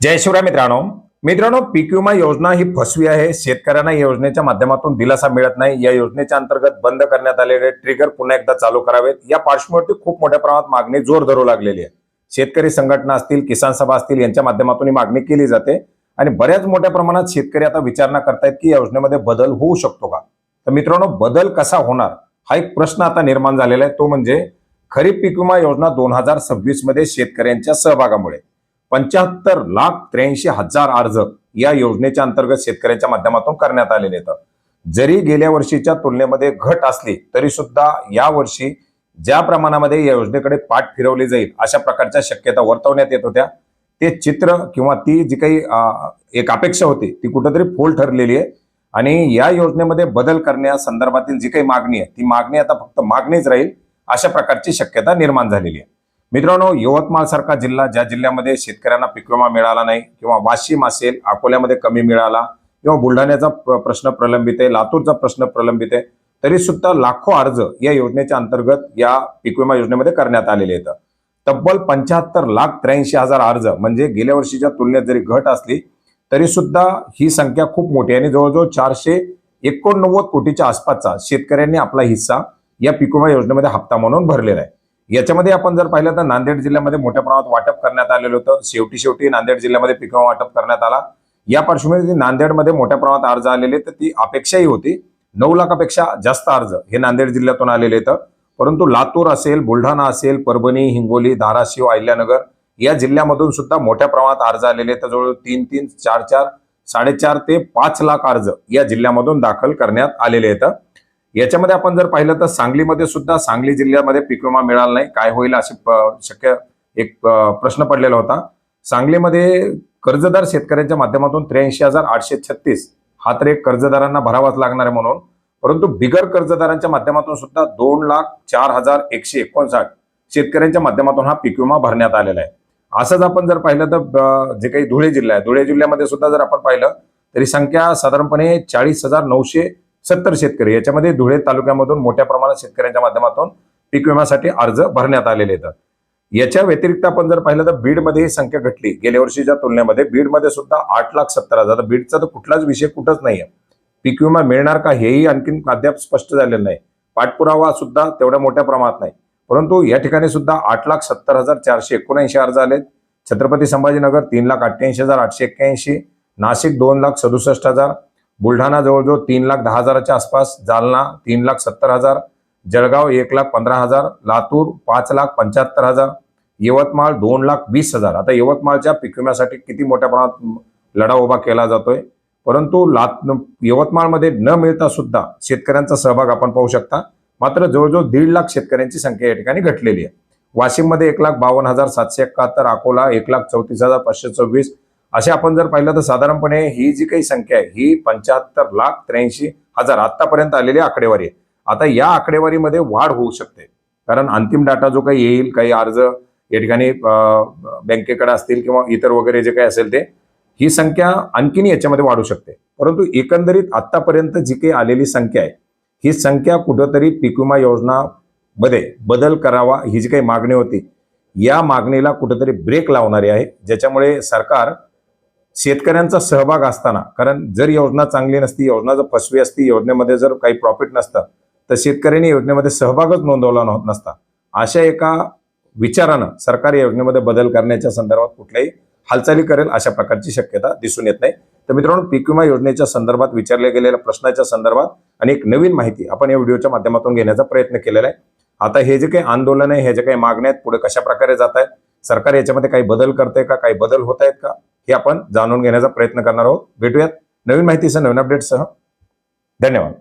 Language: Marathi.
जय शिवराय मित्रांनो पीक विमा योजना ही फसवी आहे। शेतकऱ्यांना या योजनेच्या माध्यमातून दिलासा मिळत नाही। या योजनेच्या अंतर्गत बंद करण्यात आलेले ट्रिगर पुन्हा एकदा चालू करावेत या पार्श्वभूमीवरती खूप मोठ्या प्रमाणात मागणी जोर धरू लागलेली आहे। शेतकरी संघटना असतील, किसान सभा असतील यांच्या माध्यमातून ही मागणी केली जाते आणि बऱ्याच मोठ्या प्रमाणात शेतकरी आता विचारणा करतायत की या योजनेमध्ये बदल होऊ शकतो का। तर मित्रांनो, बदल कसा होणार हा एक प्रश्न आता निर्माण झालेला आहे। तो म्हणजे खरीप पीक विमा योजना 2026 मध्ये शेतकऱ्यांच्या सहभागामुळे 75,83,000 अर्ज या योजनेच्या अंतर्गत शेतकऱ्यांच्या माध्यमातून करण्यात आलेले आहेत। जरी गेल्या वर्षीच्या तुलनेमध्ये घट असली तरी सुद्धा या वर्षी ज्या प्रमाणामध्ये या योजनेकडे पाठ फिरवली जाईल अशा प्रकारच्या शक्यता वर्तवण्यात येत होत्या, ते चित्र किंवा ती जी काही एक अपेक्षा होती ती कुठेतरी फोल ठरलेली आहे आणि या योजनेमध्ये बदल करण्यासंदर्भातील जी काही मागणी आहे ती मागणी आता फक्त मागणीच राहील अशा प्रकारची शक्यता निर्माण झालेली आहे। मित्रांनो, यवतमाळ सारखा जिल्हा, ज्या जिल्ह्यामध्ये शेतकऱ्यांना पीक विमा मिळाला नाही, किंवा वाशिम असेल, अकोल्यामध्ये कमी मिळाला, किंवा बुलढाण्याचा प्रश्न प्रलंबित आहे, लातूरचा प्रश्न प्रलंबित आहे, तरी सुद्धा लाखो अर्ज या योजनेच्या अंतर्गत या पीक विमा योजनेमध्ये करण्यात आलेले आहेत। तब्बल 75,83,000 अर्ज म्हणजे गेल्या वर्षीच्या तुलनेत जरी घट असली तरी सुद्धा ही संख्या खूप मोठी आहे आणि जवळजवळ 489 कोटीच्या आसपासचा शेतकऱ्यांनी आपला हिस्सा या पीक विमा योजनेमध्ये हप्ता म्हणून भरलेला आहे। याच्यामध्ये आपण जर पाहिलं तर नांदेड जिल्ह्यामध्ये मोठ्या प्रमाणात वाटप करण्यात आलेलं होतं। शेवटी नांदेड जिल्ह्यामध्ये पीक विमा वाटप करण्यात आला। या पार्श्वभूमीवर नांदेडमध्ये मोठ्या प्रमाणात अर्ज आलेले, तर ती अपेक्षाही होती 9 लाखापेक्षा जास्त अर्ज हे नांदेड जिल्ह्यातून आलेले आहेत। परंतु लातूर असेल, बुलढाणा असेल, परभणी, हिंगोली, धाराशिव, अहिल्यानगर या जिल्ह्यामधून सुद्धा मोठ्या प्रमाणात अर्ज आलेले आहेत। जवळ 3-3, 4-4, 4.5 ते 5 लाख अर्ज या जिल्ह्यामधून दाखल करण्यात आलेले आहेत। याच्यामध्ये आपण जर पाहिलं तर सांगलीमध्ये सुद्धा, सांगली जिल्ह्यामध्ये पीक विमा मिळाला नाही, काय होईल असे एक प्रश्न पडलेला होता। सांगलीमध्ये कर्जदार शेतकऱ्यांच्या माध्यमातून 83,836 हा तर एक कर्जदारांना भरावाच लागणार आहे म्हणून, परंतु बिगर कर्जदारांच्या माध्यमातून सुद्धा 2,04,159 शेतकऱ्यांच्या माध्यमातून हा पीक विमा भरण्यात आलेला आहे। असंच आपण जर पाहिलं तर जे काही धुळे जिल्हा आहे, धुळे जिल्ह्यामध्ये सुद्धा जर आपण पाहिलं तरी संख्या साधारणपणे 40,970 शेतकरी, याच्यामध्ये धुळे तालुक्यामधून मोठ्या प्रमाणात शेतकऱ्यांच्या माध्यमातून पीक विम्यासाठी अर्ज भरण्यात आलेले आहेत। याच्या व्यतिरिक्त आपण जर पाहिलं तर बीडमध्ये ही संख्या घटली गेल्या वर्षीच्या तुलनेमध्ये। बीडमध्ये सुद्धा 8,70,000। बीडचा तर कुठलाच विषय कुठंच नाहीये। पीक विमा मिळणार का हेही आणखी अद्याप स्पष्ट झालेलं नाही, पाठपुरावा सुद्धा तेवढ्या मोठ्या प्रमाणात नाही। परंतु या ठिकाणी सुद्धा 8,70,479 अर्ज आले। छत्रपती संभाजीनगर 3,88,881, नाशिक 2,67,000, बुलढाणा जवळजवळ 3,10,000च्या आसपास, जालना 3,70,000, जळगाव 1,15,000, लातूर 5,75,000, यवतमाळ 2,20,000। आता यवतमाळच्या पीक विम्यासाठी किती मोठ्या प्रमाणात लढा उभा केला जातोय, परंतु यवतमाळमध्ये न मिळता सुद्धा शेतकऱ्यांचा सहभाग आपण पाहू शकता। मात्र जवळजवळ 1.5 लाख शेतकऱ्यांची संख्या या ठिकाणी घटलेली आहे। वाशिममध्ये 1,52,771, अकोला 1,34,526, असे आपण जर पाहिलं तर साधारणपणे ही जी काही संख्या आहे ही 75,83,000 आतापर्यंत आलेली आकडेवारी आहे। आता या आकडेवारीमध्ये वाढ होऊ शकते, कारण अंतिम डाटा जो काही येईल, काही अर्ज या ठिकाणी बँकेकडे असतील किंवा इतर वगैरे जे काही असेल ते, ही संख्या आणखीन याच्यामध्ये वाढू शकते। परंतु एकंदरीत आतापर्यंत जी काही आलेली संख्या आहे ही संख्या कुठंतरी पीक विमा योजनामध्ये बदल करावा ही जी काही मागणी होती या मागणीला कुठंतरी ब्रेक लावणारी आहे, ज्याच्यामुळे सरकार शेतकऱ्यांचा सहभाग असताना, कारण जर योजना चांगली नसती, योजना जर फसवी असती, योजनेमध्ये जर काही प्रॉफिट नसतं तर शेतकऱ्यांनी योजनेमध्ये सहभागच नोंदवला नसता। अशा एका विचारानं सरकार या योजनेमध्ये बदल करण्याच्या संदर्भात कुठल्याही हालचाली करेल अशा प्रकारची शक्यता दिसून येत नाही। तर मित्रांनो, पीक विमा योजनेच्या संदर्भात विचारल्या गेलेल्या प्रश्नाच्या संदर्भात अनेक नवीन माहिती आपण या व्हिडिओच्या माध्यमातून घेण्याचा प्रयत्न केलेला आहे। आता हे जे काही आंदोलन आहे, हे जे काही मागण्या आहेत, पुढे कशा प्रकारे जात आहेत, सरकार याच्यामध्ये काही बदल करते का, काही बदल होत आहेत का, हे आपण जाणून घेण्याचा प्रयत्न करणार आहोत। भेटूयात नवीन माहितीसह, नवीन अपडेटसह। धन्यवाद।